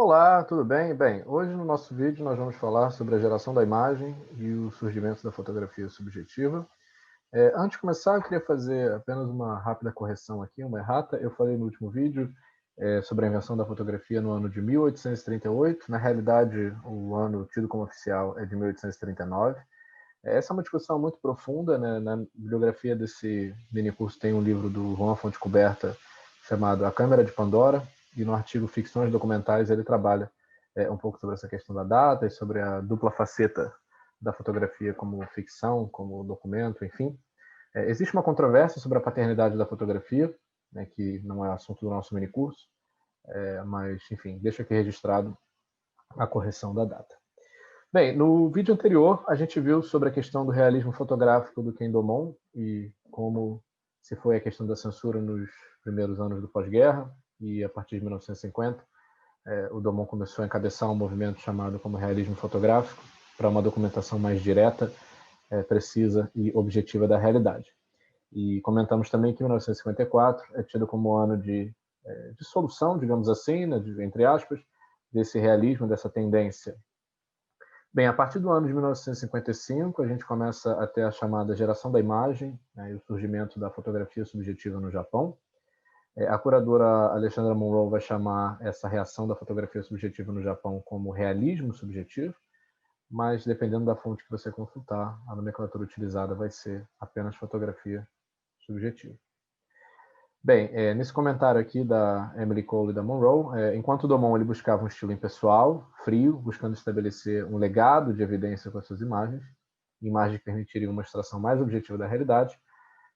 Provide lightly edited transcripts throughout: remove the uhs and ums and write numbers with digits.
Olá, tudo bem? Bem, hoje no nosso vídeo nós vamos falar sobre a geração da imagem e o surgimento da fotografia subjetiva. Antes de começar, eu queria fazer apenas uma rápida correção aqui, uma errata. Eu falei no último vídeo sobre a invenção da fotografia no ano de 1838. Na realidade, o ano tido como oficial é de 1839. Essa é uma discussão muito profunda, né? Na bibliografia desse minicurso tem um livro do Juan Fontecoberta chamado A Câmara de Pandora, e no artigo Ficções Documentais ele trabalha um pouco sobre essa questão da data e sobre a dupla faceta da fotografia como ficção, como documento, enfim. Existe uma controvérsia sobre a paternidade da fotografia, né, que não é assunto do nosso minicurso, mas, enfim, deixa aqui registrado a correção da data. Bem, no vídeo anterior a gente viu sobre a questão do realismo fotográfico do Ken Domon e como se foi a questão da censura nos primeiros anos do pós-guerra, e a partir de 1950 o Domon começou a encabeçar um movimento chamado como realismo fotográfico para uma documentação mais direta, precisa e objetiva da realidade. E comentamos também que 1954 é tido como ano de solução, digamos assim, né, entre aspas, desse realismo, dessa tendência. Bem, a partir do ano de 1955, a gente começa a ter a chamada geração da imagem, né, e o surgimento da fotografia subjetiva no Japão. A curadora Alexandra Monroe vai chamar essa reação da fotografia subjetiva no Japão como realismo subjetivo, mas dependendo da fonte que você consultar, a nomenclatura utilizada vai ser apenas fotografia subjetiva. Bem, nesse comentário aqui da Emily Cole e da Monroe, enquanto o Domon ele buscava um estilo impessoal, frio, buscando estabelecer um legado de evidência com as suas imagens que permitiriam uma extração mais objetiva da realidade,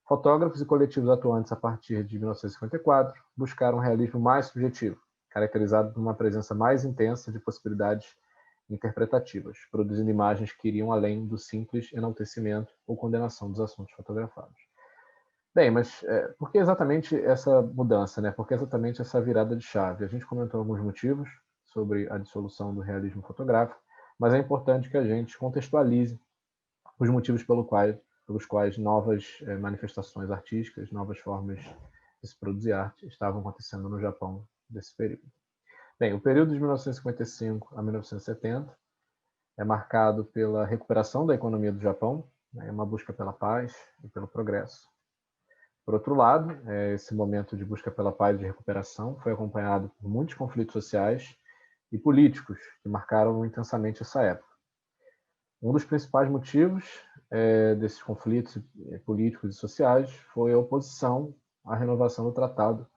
fotógrafos e coletivos atuantes a partir de 1954 buscaram um realismo mais subjetivo, caracterizado por uma presença mais intensa de possibilidades interpretativas, produzindo imagens que iriam além do simples enaltecimento ou condenação dos assuntos fotografados. Bem, mas por que exatamente essa mudança, né? Por que exatamente essa virada de chave? A gente comentou alguns motivos sobre a dissolução do realismo fotográfico, mas é importante que a gente contextualize os motivos pelos quais novas manifestações artísticas, novas formas de se produzir arte estavam acontecendo no Japão desse período. Bem, o período de 1955 a 1970 é marcado pela recuperação da economia do Japão, né, uma busca pela paz e pelo progresso. Por outro lado, esse momento de busca pela paz e de recuperação foi acompanhado por muitos conflitos sociais e políticos que marcaram intensamente essa época. Um dos principais motivos desses conflitos políticos e sociais foi a oposição à renovação do Tratado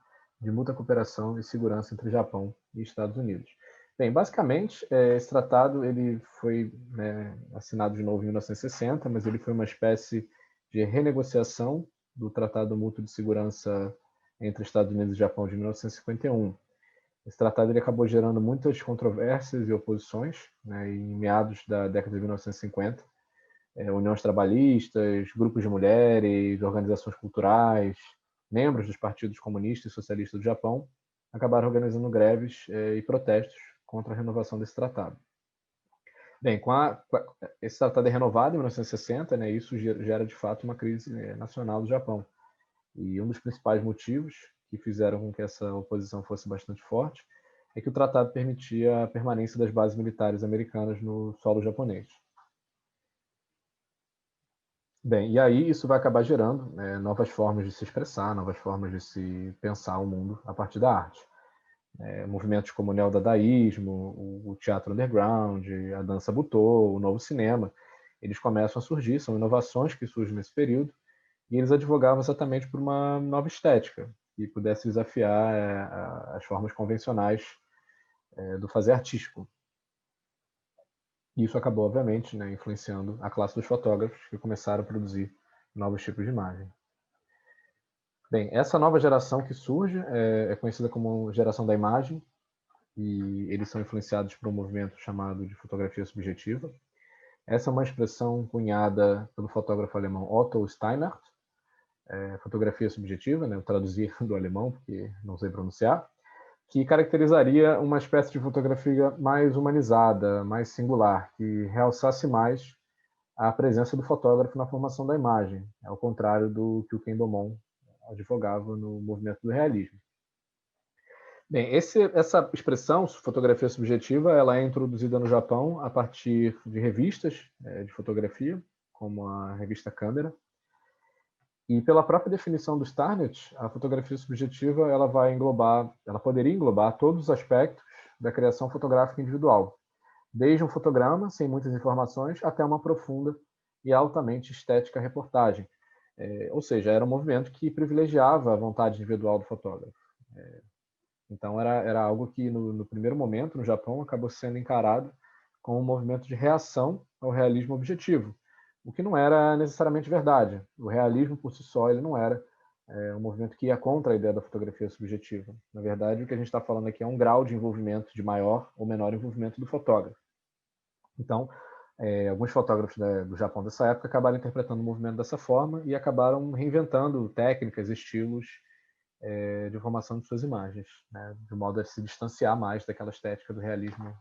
de Mútua Cooperação e Segurança entre Japão e Estados Unidos. Bem, basicamente, esse tratado ele foi assinado de novo em 1960, mas ele foi uma espécie de renegociação do Tratado Mútuo de Segurança entre Estados Unidos e Japão de 1951. Esse tratado ele acabou gerando muitas controvérsias e oposições, né, em meados da década de 1950. Uniões trabalhistas, grupos de mulheres, organizações culturais, membros dos partidos comunistas e socialistas do Japão acabaram organizando greves e protestos contra a renovação desse tratado. Bem, esse tratado é renovado em 1960, né, isso gera de fato uma crise nacional do Japão. E um dos principais motivos que fizeram com que essa oposição fosse bastante forte é que o tratado permitia a permanência das bases militares americanas no solo japonês. Bem, e aí isso vai acabar gerando novas formas de se expressar, novas formas de se pensar o mundo a partir da arte. Movimentos como o neodadaísmo, o teatro underground, a dança butô, o novo cinema, eles começam a surgir, são inovações que surgem nesse período, e eles advogavam exatamente por uma nova estética, que pudesse desafiar as formas convencionais do fazer artístico. E isso acabou, obviamente, influenciando a classe dos fotógrafos, que começaram a produzir novos tipos de imagem. Bem, essa nova geração que surge é conhecida como geração da imagem, e eles são influenciados por um movimento chamado de fotografia subjetiva. Essa é uma expressão cunhada pelo fotógrafo alemão Otto Steinert, fotografia subjetiva, eu traduzi do alemão porque não sei pronunciar, que caracterizaria uma espécie de fotografia mais humanizada, mais singular, que realçasse mais a presença do fotógrafo na formação da imagem, ao contrário do que o Ken Domon advogava no movimento do realismo. Bem, essa expressão, fotografia subjetiva, ela é introduzida no Japão a partir de revistas de fotografia, como a revista Câmera. E pela própria definição do Starnet, a fotografia subjetiva ela poderia englobar todos os aspectos da criação fotográfica individual, desde um fotograma, sem muitas informações, até uma profunda e altamente estética reportagem. Ou seja, era um movimento que privilegiava a vontade individual do fotógrafo. Então, era algo que, no primeiro momento, no Japão, acabou sendo encarado como um movimento de reação ao realismo objetivo, o que não era necessariamente verdade. O realismo, por si só, ele não era um movimento que ia contra a ideia da fotografia subjetiva. Na verdade, o que a gente está falando aqui é um grau de envolvimento, de maior ou menor envolvimento do fotógrafo. Então, alguns fotógrafos do Japão dessa época acabaram interpretando o movimento dessa forma e acabaram reinventando técnicas, estilos de formação de suas imagens, né, de modo a se distanciar mais daquela estética do realismo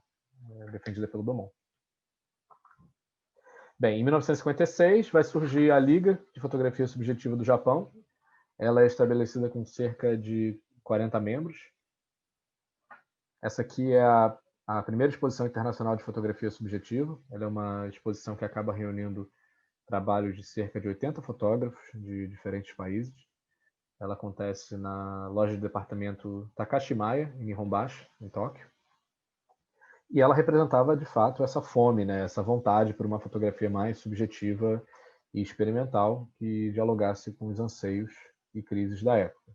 defendida pelo Beaumont. Bem, em 1956 vai surgir a Liga de Fotografia Subjetiva do Japão. Ela é estabelecida com cerca de 40 membros. Essa aqui é a primeira exposição internacional de fotografia subjetiva. Ela é uma exposição que acaba reunindo trabalhos de cerca de 80 fotógrafos de diferentes países. Ela acontece na loja de departamento Takashimaya, em Nihonbashi, em Tóquio. E ela representava, de fato, essa fome, né? Essa vontade por uma fotografia mais subjetiva e experimental que dialogasse com os anseios e crises da época.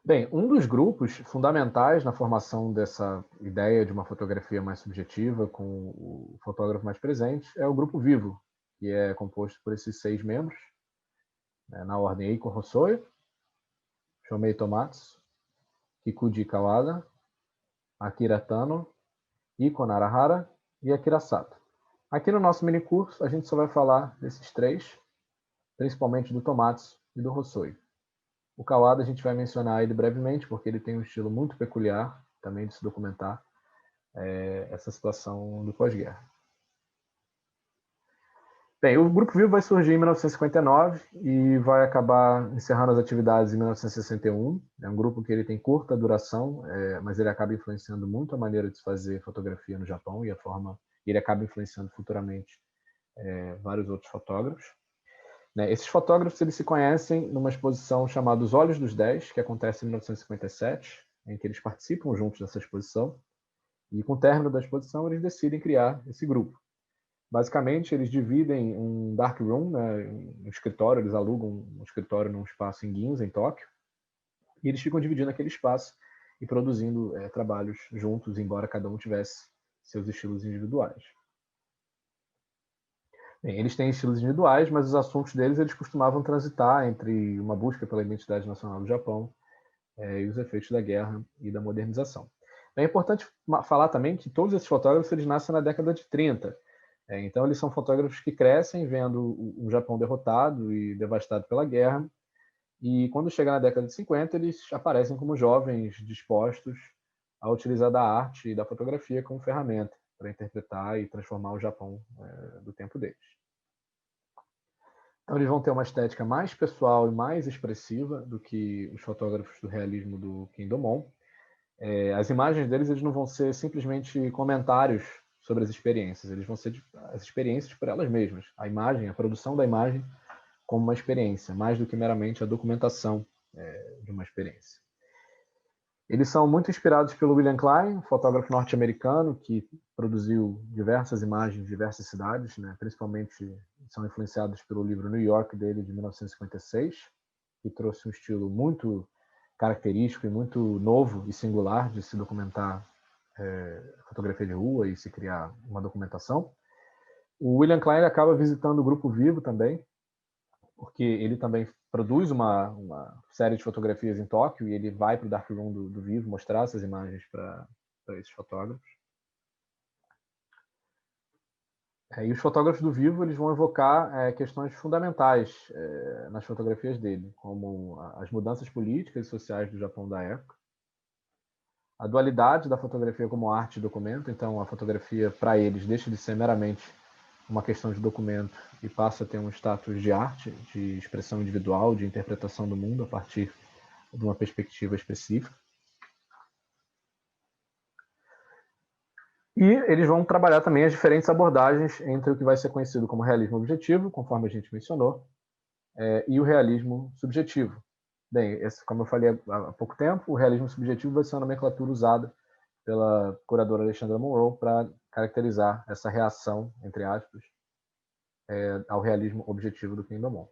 Bem, um dos grupos fundamentais na formação dessa ideia de uma fotografia mais subjetiva, com o fotógrafo mais presente, é o Grupo Vivo, que é composto por esses 6 membros, na ordem Eiko Hosoe, Shomei Tomatsu, Kikuji Kawada, Akira Tano, Iko Narahara e Akira Sato. Aqui no nosso mini curso a gente só vai falar desses 3, principalmente do Tomatsu e do Hosoe. O Kawada a gente vai mencionar ele brevemente, porque ele tem um estilo muito peculiar também de se documentar essa situação do pós-guerra. Bem, o Grupo Vivo vai surgir em 1959 e vai acabar encerrando as atividades em 1961. É um grupo que ele tem curta duração, mas ele acaba influenciando muito a maneira de se fazer fotografia no Japão e ele acaba influenciando futuramente vários outros fotógrafos. Esses fotógrafos eles se conhecem numa exposição chamada Os Olhos dos 10, que acontece em 1957, em que eles participam juntos dessa exposição. E com o término da exposição, eles decidem criar esse grupo. Basicamente, eles dividem um dark room, né, um escritório, eles alugam um escritório num espaço em Ginza, em Tóquio, e eles ficam dividindo aquele espaço e produzindo trabalhos juntos, embora cada um tivesse seus estilos individuais. Bem, eles têm estilos individuais, mas os assuntos deles eles costumavam transitar entre uma busca pela identidade nacional do Japão e os efeitos da guerra e da modernização. É importante falar também que todos esses fotógrafos eles nascem na década de 30. Então, eles são fotógrafos que crescem vendo um Japão derrotado e devastado pela guerra. E quando chega na década de 50, eles aparecem como jovens dispostos a utilizar da arte e da fotografia como ferramenta para interpretar e transformar o Japão do tempo deles. Então, eles vão ter uma estética mais pessoal e mais expressiva do que os fotógrafos do realismo do Ken Domon. As imagens deles eles não vão ser simplesmente comentários sobre as experiências, eles vão ser as experiências por elas mesmas. A imagem, a produção da imagem como uma experiência, mais do que meramente a documentação de uma experiência. Eles são muito inspirados pelo William Klein, um fotógrafo norte-americano que produziu diversas imagens de diversas cidades, né? Principalmente são influenciados pelo livro New York dele, de 1956, que trouxe um estilo muito característico e muito novo e singular de se documentar fotografia de rua e se criar uma documentação. O William Klein acaba visitando o Grupo Vivo também, porque ele também produz uma série de fotografias em Tóquio e ele vai para o Darkroom do Vivo mostrar essas imagens para esses fotógrafos. E os fotógrafos do Vivo eles vão evocar questões fundamentais nas fotografias dele, como as mudanças políticas e sociais do Japão da época, a dualidade da fotografia como arte e documento. Então, a fotografia, para eles, deixa de ser meramente uma questão de documento e passa a ter um status de arte, de expressão individual, de interpretação do mundo a partir de uma perspectiva específica. E eles vão trabalhar também as diferentes abordagens entre o que vai ser conhecido como realismo objetivo, conforme a gente mencionou, e o realismo subjetivo. Bem, como eu falei há pouco tempo, o realismo subjetivo vai ser uma nomenclatura usada pela curadora Alexandra Monroe para caracterizar essa reação, entre aspas, ao realismo objetivo do Ken Domon.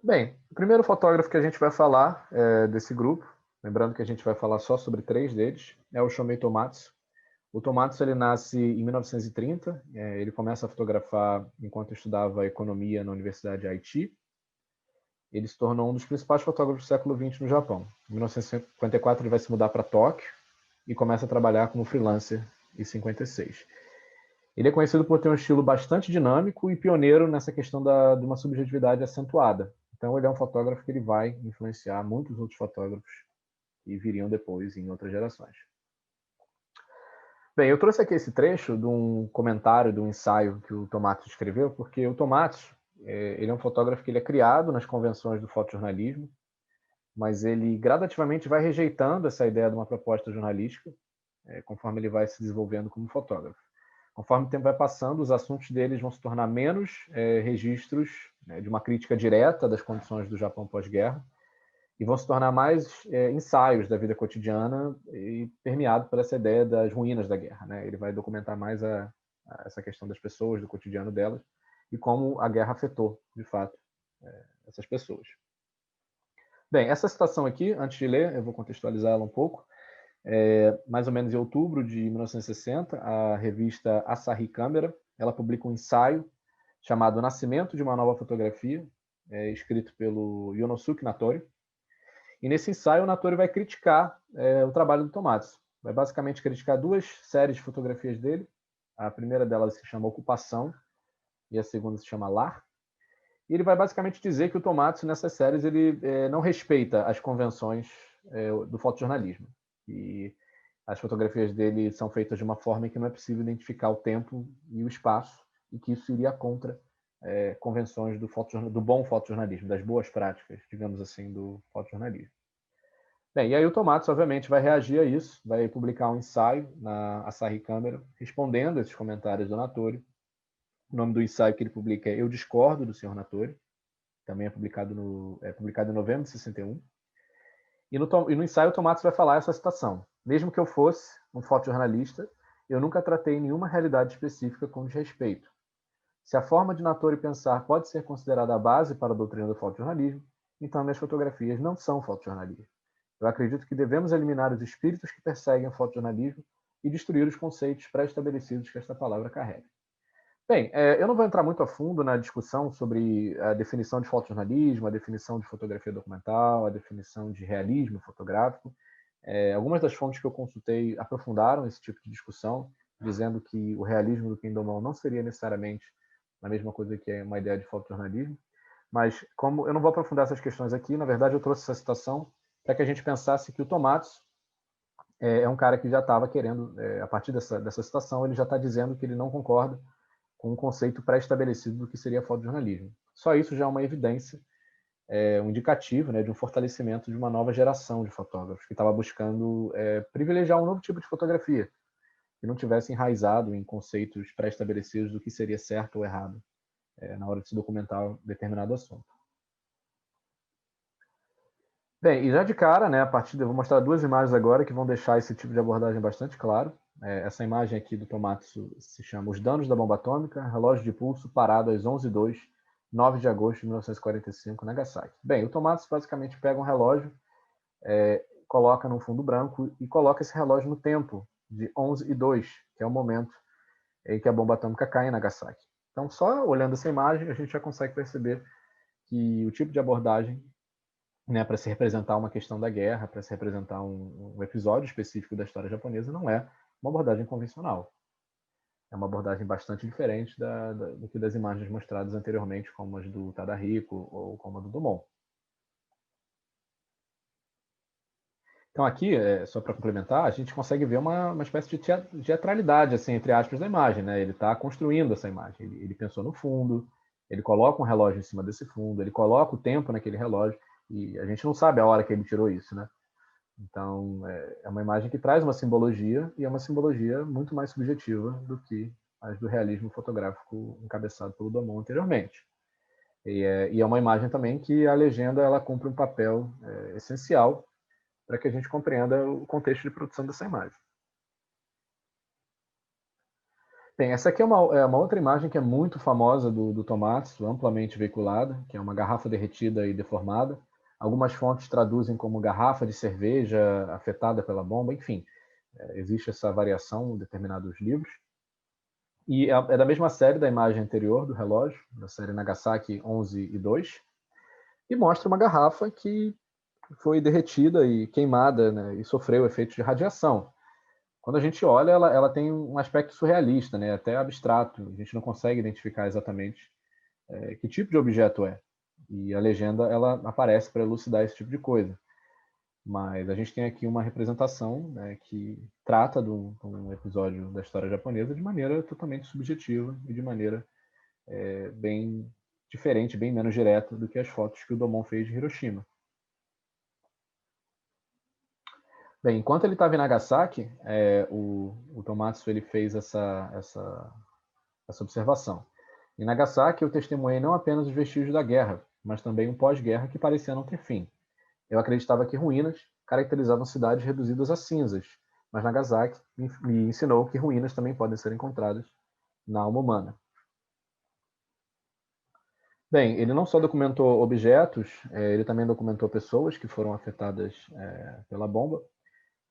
Bem, o primeiro fotógrafo que a gente vai falar desse grupo, lembrando que a gente vai falar só sobre 3 deles, é o Shomei Tomatsu. O Tomatsu ele nasce em 1930, ele começa a fotografar enquanto estudava economia na Universidade de Haiti. Ele se tornou um dos principais fotógrafos do século XX no Japão. Em 1954 ele vai se mudar para Tóquio e começa a trabalhar como freelancer em 56. Ele é conhecido por ter um estilo bastante dinâmico e pioneiro nessa questão de uma subjetividade acentuada. Então ele é um fotógrafo que ele vai influenciar muitos outros fotógrafos que viriam depois em outras gerações. Bem, eu trouxe aqui esse trecho de um comentário, de um ensaio que o Tomatsu escreveu, porque o Tomatsu, ele é um fotógrafo que ele é criado nas convenções do fotojornalismo, mas ele gradativamente vai rejeitando essa ideia de uma proposta jornalística, conforme ele vai se desenvolvendo como fotógrafo. Conforme o tempo vai passando, os assuntos deles vão se tornar menos registros de uma crítica direta das condições do Japão pós-guerra, e vão se tornar mais ensaios da vida cotidiana e permeado por essa ideia das ruínas da guerra, né? Ele vai documentar mais essa questão das pessoas, do cotidiano delas, e como a guerra afetou, de fato, essas pessoas. Bem, essa citação aqui, antes de ler, eu vou contextualizar ela um pouco. Mais ou menos em outubro de 1960, a revista Asahi Camera, ela publica um ensaio chamado Nascimento de uma Nova Fotografia, escrito pelo Yonosuke Natori. E nesse ensaio, o Natori vai criticar o trabalho do Tomatsu. Vai basicamente criticar 2 séries de fotografias dele. A primeira delas se chama Ocupação e a segunda se chama Lar. E ele vai basicamente dizer que o Tomatsu, nessas séries, ele não respeita as convenções do fotojornalismo. E as fotografias dele são feitas de uma forma em que não é possível identificar o tempo e o espaço, e que isso iria contra convenções do bom fotojornalismo, das boas práticas, digamos assim, do fotojornalismo. Bem, e aí o Tomatsu, obviamente, vai reagir a isso, vai publicar um ensaio na Asahi Camera, respondendo a esses comentários do Natori. O nome do ensaio que ele publica é Eu Discordo, do Sr. Natori, também é publicado em novembro de 61. E no ensaio o Tomatsu vai falar essa citação: mesmo que eu fosse um fotojornalista, eu nunca tratei nenhuma realidade específica com desrespeito. Se a forma de Natori pensar pode ser considerada a base para a doutrina do fotojornalismo, então minhas fotografias não são fotojornalismo. Eu acredito que devemos eliminar os espíritos que perseguem o fotojornalismo e destruir os conceitos pré-estabelecidos que esta palavra carrega. Bem, eu não vou entrar muito a fundo na discussão sobre a definição de fotojornalismo, a definição de fotografia documental, a definição de realismo fotográfico. Algumas das fontes que eu consultei aprofundaram esse tipo de discussão, dizendo que o realismo do Ken Domon não seria necessariamente a mesma coisa que uma ideia de fotojornalismo. Mas, como eu não vou aprofundar essas questões aqui, na verdade eu trouxe essa citação para que a gente pensasse que o Tomatsu é um cara que já estava querendo, a partir dessa citação, ele já está dizendo que ele não concorda com um conceito pré-estabelecido do que seria fotojornalismo. Só isso já é uma evidência, um indicativo, né, de um fortalecimento de uma nova geração de fotógrafos que estava buscando privilegiar um novo tipo de fotografia, que não tivesse enraizado em conceitos pré-estabelecidos do que seria certo ou errado na hora de se documentar um determinado assunto. Bem, e já de cara, né, eu vou mostrar 2 imagens agora que vão deixar esse tipo de abordagem bastante claro. Essa imagem aqui do Tomatsu se chama Os Danos da Bomba Atômica, relógio de pulso parado às 11h02, 9 de agosto de 1945, Nagasaki. Bem, o Tomatsu basicamente pega um relógio, coloca num fundo branco e coloca esse relógio no tempo de 11h02, que é o momento em que a bomba atômica cai em Nagasaki. Então, só olhando essa imagem, a gente já consegue perceber que o tipo de abordagem, né, para se representar uma questão da guerra, para se representar um episódio específico da história japonesa, não é uma abordagem convencional. É uma abordagem bastante diferente do que das imagens mostradas anteriormente, como as do Tadahiko ou como a do Dumont. Então aqui, só para complementar, a gente consegue ver uma espécie de teatralidade, assim, entre aspas, da imagem, né? Ele está construindo essa imagem. Ele pensou no fundo, Ele coloca um relógio em cima desse fundo, ele coloca o tempo naquele relógio, e a gente não sabe a hora que ele tirou isso, né? Então, é uma imagem que traz uma simbologia, e é uma simbologia muito mais subjetiva do que as do realismo fotográfico encabeçado pelo Domon anteriormente. E é uma imagem também que a legenda ela cumpre um papel essencial para que a gente compreenda o contexto de produção dessa imagem. Bem, essa aqui é uma outra imagem que é muito famosa do Tomatsu, amplamente veiculada, que é uma garrafa derretida e deformada. Algumas fontes traduzem como garrafa de cerveja afetada pela bomba, enfim, existe essa variação em determinados livros. E é da mesma série da imagem anterior do relógio, da série Nagasaki 11 e 2, e mostra uma garrafa que foi derretida e queimada, né, e sofreu efeitos de radiação. Quando a gente olha, ela tem um aspecto surrealista, né, até abstrato. A gente não consegue identificar exatamente que tipo de objeto é. E a legenda ela aparece para elucidar esse tipo de coisa. Mas a gente tem aqui uma representação, né, que trata de um episódio da história japonesa de maneira totalmente subjetiva e de maneira bem diferente, bem menos direta do que as fotos que o Domon fez de Hiroshima. Bem, enquanto ele estava em Nagasaki, o Tomatsu ele fez essa observação. Em Nagasaki, eu testemunhei não apenas os vestígios da guerra, mas também um pós-guerra que parecia não ter fim. Eu acreditava que ruínas caracterizavam cidades reduzidas a cinzas, mas Nagasaki me ensinou que ruínas também podem ser encontradas na alma humana. Bem, ele não só documentou objetos, ele também documentou pessoas que foram afetadas pela bomba.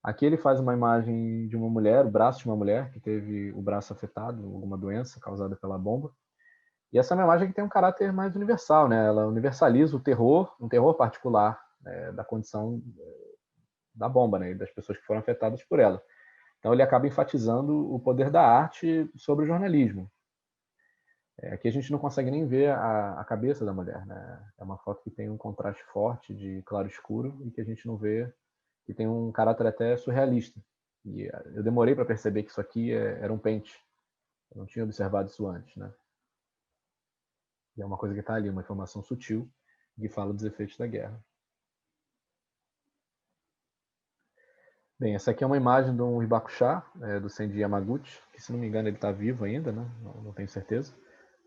Aqui ele faz uma imagem de uma mulher, o braço de uma mulher que teve o braço afetado, alguma doença causada pela bomba. E essa é uma imagem que tem um caráter mais universal, né? Ela universaliza o terror, um terror particular da condição da bomba, né? E das pessoas que foram afetadas por ela. Então ele acaba enfatizando o poder da arte sobre o jornalismo. Aqui a gente não consegue nem ver a cabeça da mulher, né? É uma foto que tem um contraste forte de claro-escuro e que a gente não vê, que tem um caráter até surrealista. E eu demorei para perceber que isso aqui era um pente. Eu não tinha observado isso antes, né? E é uma coisa que está ali, uma informação sutil que fala dos efeitos da guerra. Bem, essa aqui é uma imagem de um hibakusha, do Senji Yamaguchi, que se não me engano ele está vivo ainda, né? Não tenho certeza.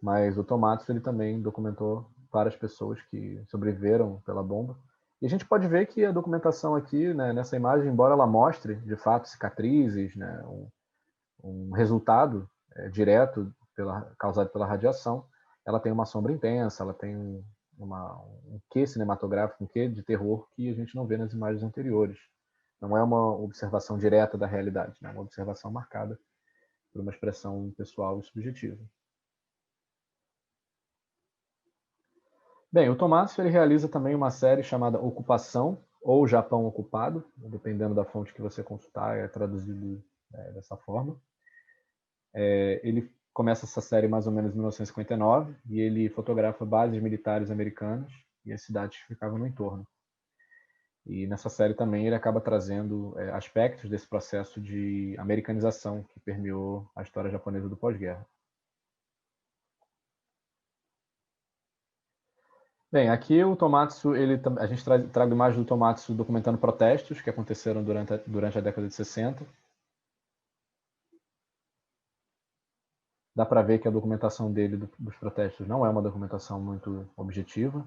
Mas o Tomatsu ele também documentou várias pessoas que sobreviveram pela bomba. E a gente pode ver que a documentação aqui, né, nessa imagem, embora ela mostre, de fato, cicatrizes, né, um resultado direto causado pela radiação, ela tem uma sombra intensa, ela tem um quê cinematográfico, um quê de terror que a gente não vê nas imagens anteriores. Não é uma observação direta da realidade, né? É uma observação marcada por uma expressão pessoal e subjetiva. Bem, o Tomatsu ele realiza também uma série chamada Ocupação, ou Japão Ocupado, dependendo da fonte que você consultar, é traduzido dessa forma. Ele começa essa série mais ou menos em 1959 e ele fotografa bases militares americanas e as cidades que ficavam no entorno. E nessa série também ele acaba trazendo aspectos desse processo de americanização que permeou a história japonesa do pós-guerra. Bem, aqui o Tomatsu, a gente traga imagens do Tomatsu documentando protestos que aconteceram durante a década de 60. Dá para ver que a documentação dele dos protestos não é uma documentação muito objetiva.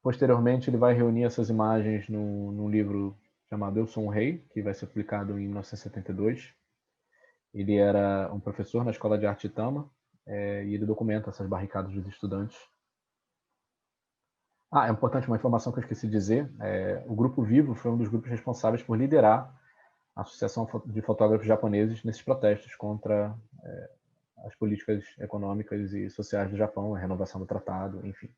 Posteriormente, ele vai reunir essas imagens num livro chamado Eu Sou um Rei, que vai ser publicado em 1972. Ele era um professor na Escola de Arte Tama, e ele documenta essas barricadas dos estudantes. É importante uma informação que eu esqueci de dizer. O Grupo Vivo foi um dos grupos responsáveis por liderar a Associação de Fotógrafos Japoneses nesses protestos contra as políticas econômicas e sociais do Japão, a renovação do tratado, enfim.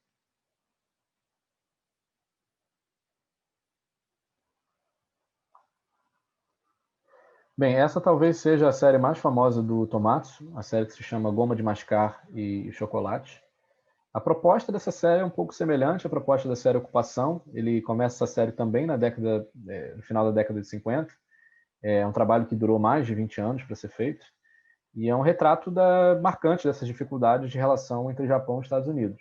Bem, essa talvez seja a série mais famosa do Tomatsu, a série que se chama Goma de Mascar e Chocolate. A proposta dessa série é um pouco semelhante à proposta da série Ocupação. Ele começa essa série também no final da década de 50. É um trabalho que durou mais de 20 anos para ser feito. E é um retrato marcante dessas dificuldades de relação entre Japão e Estados Unidos.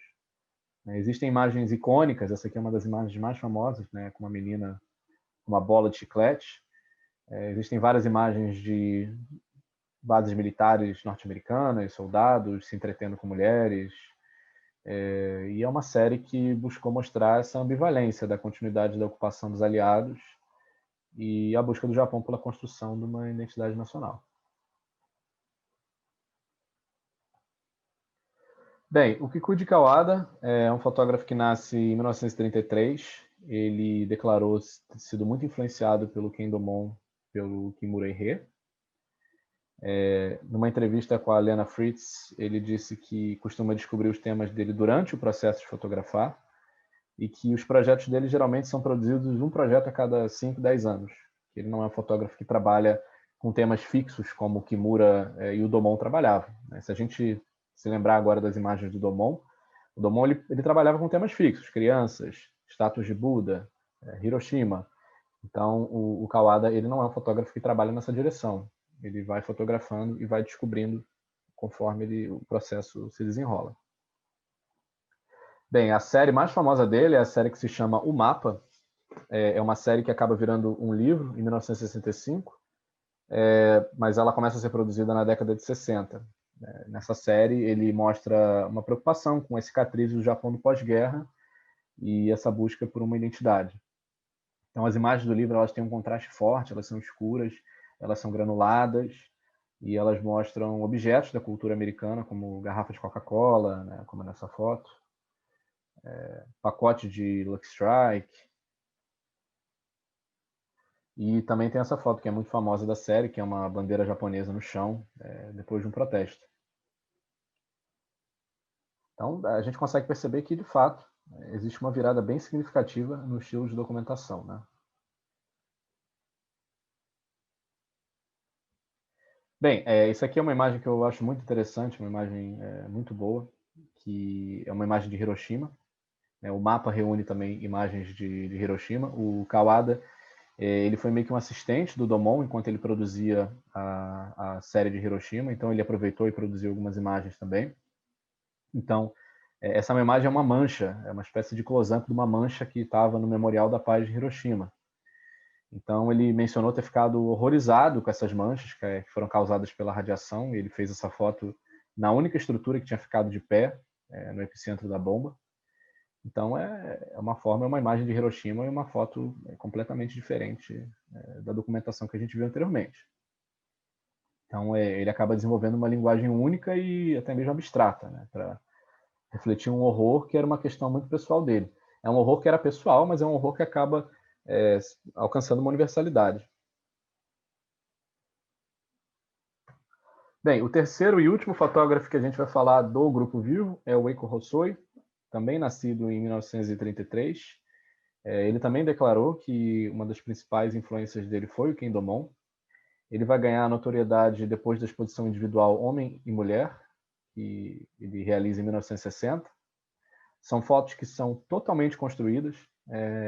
Existem imagens icônicas, essa aqui é uma das imagens mais famosas, né, com uma menina com uma bola de chiclete. Existem várias imagens de bases militares norte-americanas, soldados se entretendo com mulheres. E é uma série que buscou mostrar essa ambivalência da continuidade da ocupação dos aliados e a busca do Japão pela construção de uma identidade nacional. Bem, o Kikuji Kawada é um fotógrafo que nasce em 1933. Ele declarou ter sido muito influenciado pelo Ken Domon, pelo Kimura Rie. Numa entrevista com a Lena Fritz, ele disse que costuma descobrir os temas dele durante o processo de fotografar e que os projetos dele geralmente são produzidos um projeto a cada 5, 10 anos. Ele não é um fotógrafo que trabalha com temas fixos como o Kimura e o Domon trabalhavam. Se a gente se lembrar agora das imagens do Domon, o Domon ele trabalhava com temas fixos, crianças, estátuas de Buda, Hiroshima. Então, o Kawada ele não é um fotógrafo que trabalha nessa direção. Ele vai fotografando e vai descobrindo conforme o processo se desenrola. Bem, a série mais famosa dele é a série que se chama O Mapa. É uma série que acaba virando um livro em 1965, mas ela começa a ser produzida na década de 60. Nessa série, ele mostra uma preocupação com as cicatrizes do Japão do pós-guerra e essa busca por uma identidade. Então, as imagens do livro elas têm um contraste forte, elas são escuras, elas são granuladas e elas mostram objetos da cultura americana, como garrafas de Coca-Cola, né, como nessa foto, pacote de Lucky Strike. E também tem essa foto que é muito famosa da série, que é uma bandeira japonesa no chão, depois de um protesto. Então, a gente consegue perceber que, de fato, existe uma virada bem significativa no estilo de documentação, né? Bem, isso aqui é uma imagem que eu acho muito interessante, uma imagem muito boa, que é uma imagem de Hiroshima. O mapa reúne também imagens de Hiroshima. O Kawada ele foi meio que um assistente do Domon enquanto ele produzia a série de Hiroshima, então ele aproveitou e produziu algumas imagens também. Então, essa imagem é uma mancha, é uma espécie de close-up de uma mancha que estava no Memorial da Paz de Hiroshima. Então, ele mencionou ter ficado horrorizado com essas manchas que foram causadas pela radiação, e ele fez essa foto na única estrutura que tinha ficado de pé, no epicentro da bomba. Então, é uma imagem de Hiroshima e uma foto completamente diferente da documentação que a gente viu anteriormente. Então, ele acaba desenvolvendo uma linguagem única e até mesmo abstrata, né, para refletir um horror que era uma questão muito pessoal dele. É um horror que era pessoal, mas é um horror que acaba alcançando uma universalidade. Bem, o terceiro e último fotógrafo que a gente vai falar do Grupo Vivo é o Eiko Hossoi, também nascido em 1933. Ele também declarou que uma das principais influências dele foi o Ken Domon. Ele vai ganhar notoriedade depois da exposição individual Homem e Mulher, que ele realiza em 1960. São fotos que são totalmente construídas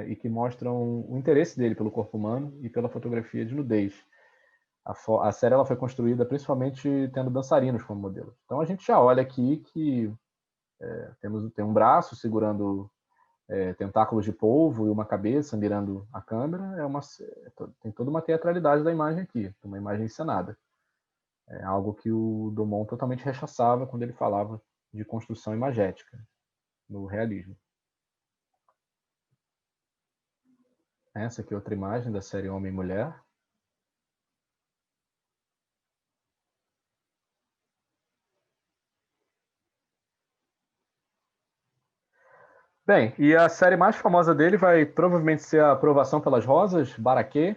e que mostram o interesse dele pelo corpo humano e pela fotografia de nudez. A série ela foi construída principalmente tendo dançarinos como modelo. Então a gente já olha aqui que tem um braço segurando tentáculos de polvo e uma cabeça mirando a câmera. Tem toda uma teatralidade da imagem aqui, uma imagem encenada. É algo que o Domon totalmente rechaçava quando ele falava de construção imagética no realismo. Essa aqui é outra imagem da série Homem e Mulher. Bem, e a série mais famosa dele vai provavelmente ser a Aprovação pelas Rosas, Baraquê,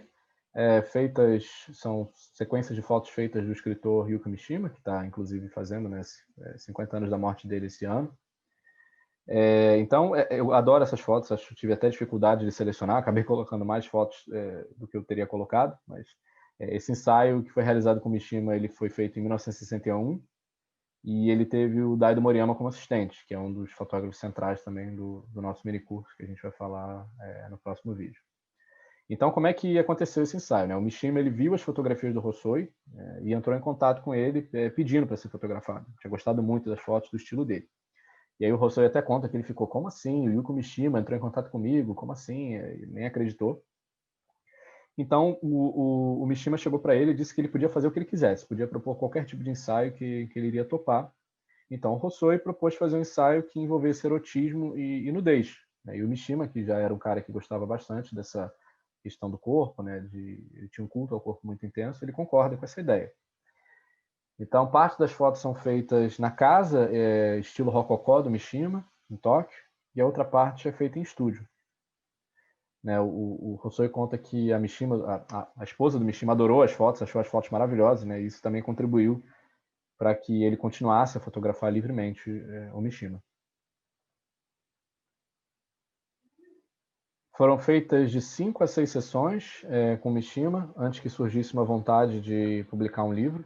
são sequências de fotos feitas do escritor Yukio Mishima, que está inclusive fazendo 50 anos da morte dele esse ano. Então, eu adoro essas fotos, tive até dificuldade de selecionar, acabei colocando mais fotos do que eu teria colocado, mas esse ensaio que foi realizado com Mishima, ele foi feito em 1961, e ele teve o Daido Moriyama como assistente, que é um dos fotógrafos centrais também do nosso minicurso, que a gente vai falar no próximo vídeo. Então, como é que aconteceu esse ensaio, né? O Mishima, ele viu as fotografias do Hossoi e entrou em contato com ele pedindo para ser fotografado. Tinha gostado muito das fotos, do estilo dele. E aí o Hossoi até conta que ele ficou, como assim? O Yuko Mishima entrou em contato comigo? Como assim? Ele nem acreditou. Então, o Mishima chegou para ele e disse que ele podia fazer o que ele quisesse, podia propor qualquer tipo de ensaio que ele iria topar. Então, o Hossoi propôs fazer um ensaio que envolvesse erotismo e nudez. Né? E o Mishima, que já era um cara que gostava bastante dessa questão do corpo, né? Ele tinha um culto ao corpo muito intenso, ele concorda com essa ideia. Então, parte das fotos são feitas na casa, estilo rococó do Mishima, em Tóquio, e a outra parte é feita em estúdio. Né, o Hossoi conta que a Mishima, a esposa do Mishima, adorou as fotos, achou as fotos maravilhosas, né? E isso também contribuiu para que ele continuasse a fotografar livremente o Mishima. Foram feitas de 5 a 6 sessões com o Mishima, antes que surgisse uma vontade de publicar um livro.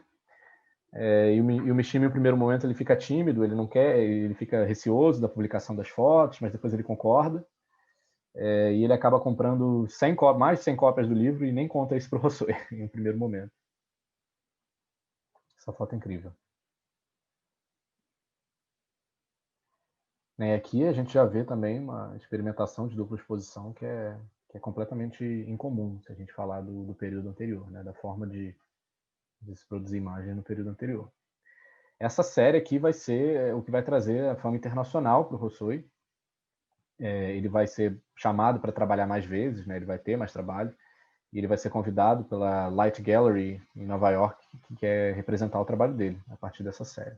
E o Mishima, no primeiro momento, ele fica tímido, ele não quer, ele fica receoso da publicação das fotos, mas depois ele concorda. E ele acaba comprando mais de 100 cópias do livro e nem conta isso para o Hossoi em um primeiro momento. Essa foto é incrível. Aqui a gente já vê também uma experimentação de dupla exposição que é completamente incomum, se a gente falar do período anterior, né? Da forma de se produzir imagem no período anterior. Essa série aqui vai ser o que vai trazer a fama internacional para o Hossoi. Ele vai ser chamado para trabalhar mais vezes, né? Ele vai ter mais trabalho, e ele vai ser convidado pela Light Gallery em Nova York, que quer representar o trabalho dele a partir dessa série.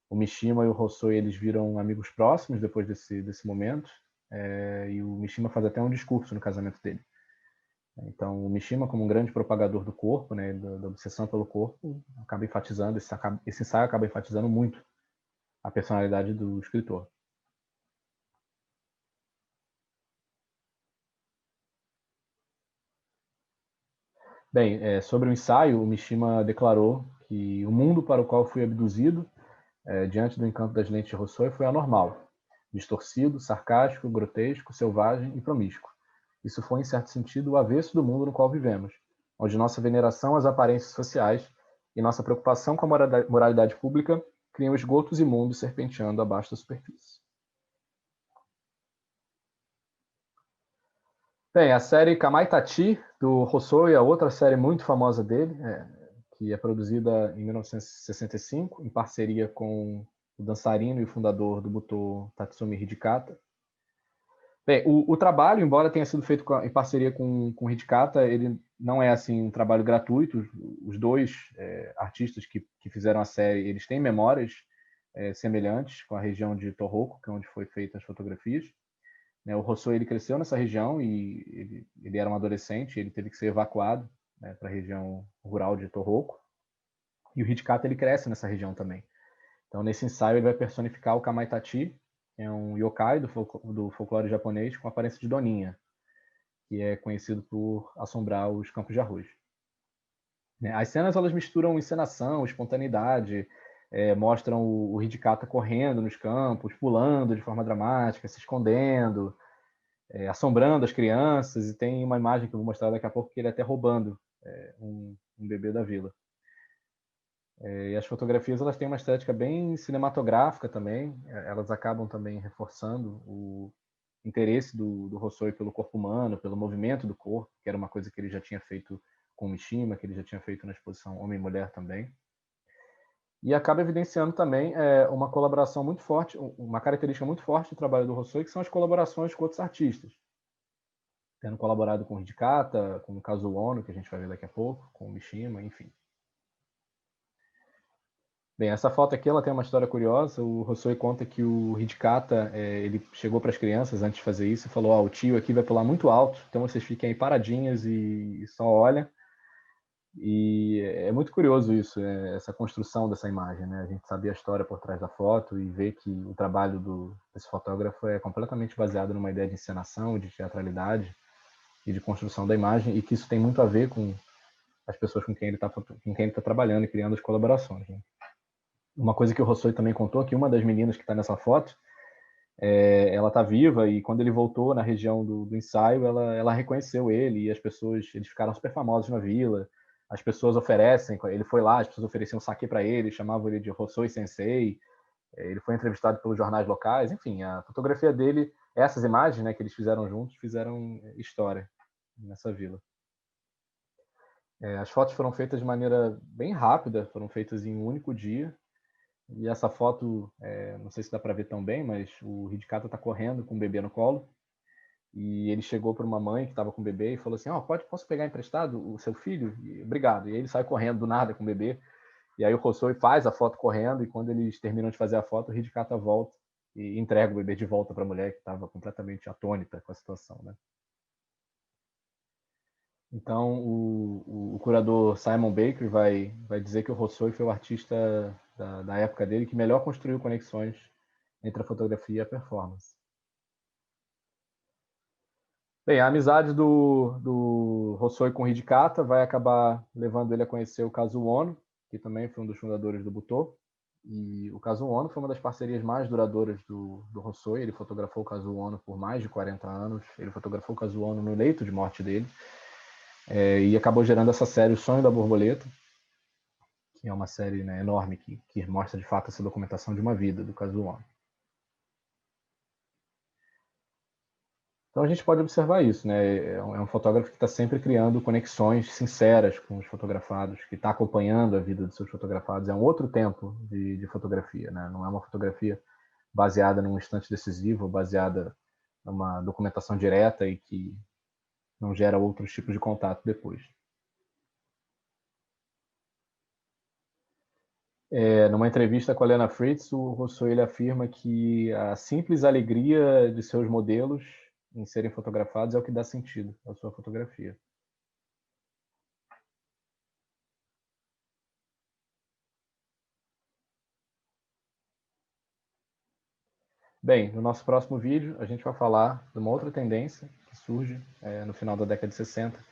O Mishima e o Hossoi, eles viram amigos próximos depois desse momento, e o Mishima faz até um discurso no casamento dele. Então, o Mishima, como um grande propagador do corpo, né, da obsessão pelo corpo, acaba enfatizando, esse ensaio acaba enfatizando muito a personalidade do escritor. Bem, sobre o ensaio, o Mishima declarou que o mundo para o qual fui abduzido, diante do encanto das lentes de Hossoi, foi anormal, distorcido, sarcástico, grotesco, selvagem e promíscuo. Isso foi, em certo sentido, o avesso do mundo no qual vivemos, onde nossa veneração às aparências sociais e nossa preocupação com a moralidade pública criam esgotos imundos serpenteando abaixo da superfície. Bem, a série Kamaitachi, do Hossoi, é outra série muito famosa dele, que é produzida em 1965, em parceria com o dançarino e fundador do Butô, Tatsumi Hidikata. Bem, o trabalho, embora tenha sido feito em parceria com o Hidikata, ele não é assim um trabalho gratuito. Os dois artistas que fizeram a série, eles têm memórias semelhantes com a região de Tohoku, que é onde foi feitas as fotografias. O Hossoi, ele cresceu nessa região e ele era um adolescente, ele teve que ser evacuado, né, para a região rural de Tohoku. E o Hidikata, ele cresce nessa região também. Então, nesse ensaio, ele vai personificar o Kamaitachi, que é um yokai do folclore japonês com aparência de doninha, que é conhecido por assombrar os campos de arroz. As cenas, elas misturam encenação, espontaneidade, mostram o Hidikata correndo nos campos, pulando de forma dramática, se escondendo, assombrando as crianças, e tem uma imagem que eu vou mostrar daqui a pouco que ele até roubando um bebê da vila. E as fotografias, elas têm uma estética bem cinematográfica também, elas acabam também reforçando o interesse do Hossoi pelo corpo humano, pelo movimento do corpo, que era uma coisa que ele já tinha feito com o Mishima, que ele já tinha feito na exposição Homem e Mulher também. E acaba evidenciando também uma colaboração muito forte, uma característica muito forte do trabalho do Hossoi, que são as colaborações com outros artistas. Tendo colaborado com o Hidikata, com o Kazuo Ono, que a gente vai ver daqui a pouco, com o Mishima, enfim. Bem, essa foto aqui, ela tem uma história curiosa. O Hossoi conta que o Hidikata, ele chegou para as crianças antes de fazer isso e falou: o tio aqui vai pular muito alto, então vocês fiquem aí paradinhas e só olhem. E é muito curioso isso, essa construção dessa imagem, né? A gente saber a história por trás da foto e ver que o trabalho desse fotógrafo é completamente baseado numa ideia de encenação, de teatralidade e de construção da imagem, e que isso tem muito a ver com as pessoas com quem ele está trabalhando e criando as colaborações, né? Uma coisa que o Hossoi também contou, que uma das meninas que está nessa foto, ela está viva, e quando ele voltou na região do ensaio, ela reconheceu ele, e as pessoas, eles ficaram super famosos na vila. As pessoas oferecem, ele foi lá, as pessoas ofereciam saquê para ele, chamavam ele de Hossoi Sensei. Ele foi entrevistado pelos jornais locais. Enfim, a fotografia dele, essas imagens, né, que eles fizeram juntos, fizeram história nessa vila. As fotos foram feitas de maneira bem rápida, foram feitas em um único dia. E essa foto, não sei se dá para ver tão bem, mas o Hidikata está correndo com o bebê no colo. E ele chegou para uma mãe que estava com o bebê e falou assim: posso pegar emprestado o seu filho? E, obrigado. E ele sai correndo do nada com o bebê. E aí o Hossoi faz a foto correndo, e quando eles terminam de fazer a foto, o Hidikata volta e entrega o bebê de volta para a mulher, que estava completamente atônita com a situação, né? Então, o curador Simon Baker vai dizer que o Hossoi foi o artista da época dele que melhor construiu conexões entre a fotografia e a performance. Bem, a amizade do Hossoi com o Hidikata vai acabar levando ele a conhecer o Kazuo Ono, que também foi um dos fundadores do Butô. E o Kazuo Ono foi uma das parcerias mais duradouras do Hossoi. Ele fotografou o Kazuo Ono por mais de 40 anos. Ele fotografou o Kazuo Ono no leito de morte dele. E acabou gerando essa série O Sonho da Borboleta, que é uma série, né, enorme, que mostra de fato essa documentação de uma vida do Kazuo Ono. Então a gente pode observar isso, né? É um fotógrafo que está sempre criando conexões sinceras com os fotografados, que está acompanhando a vida dos seus fotografados. É um outro tempo de fotografia, né? Não é uma fotografia baseada num instante decisivo, baseada numa documentação direta e que não gera outros tipos de contato depois. Numa entrevista com a Lena Fritz, o Rousseau ele afirma que a simples alegria de seus modelos em serem fotografados é o que dá sentido à sua fotografia. Bem, no nosso próximo vídeo a gente vai falar de uma outra tendência que surge no final da década de 60,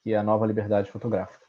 que é a nova liberdade fotográfica.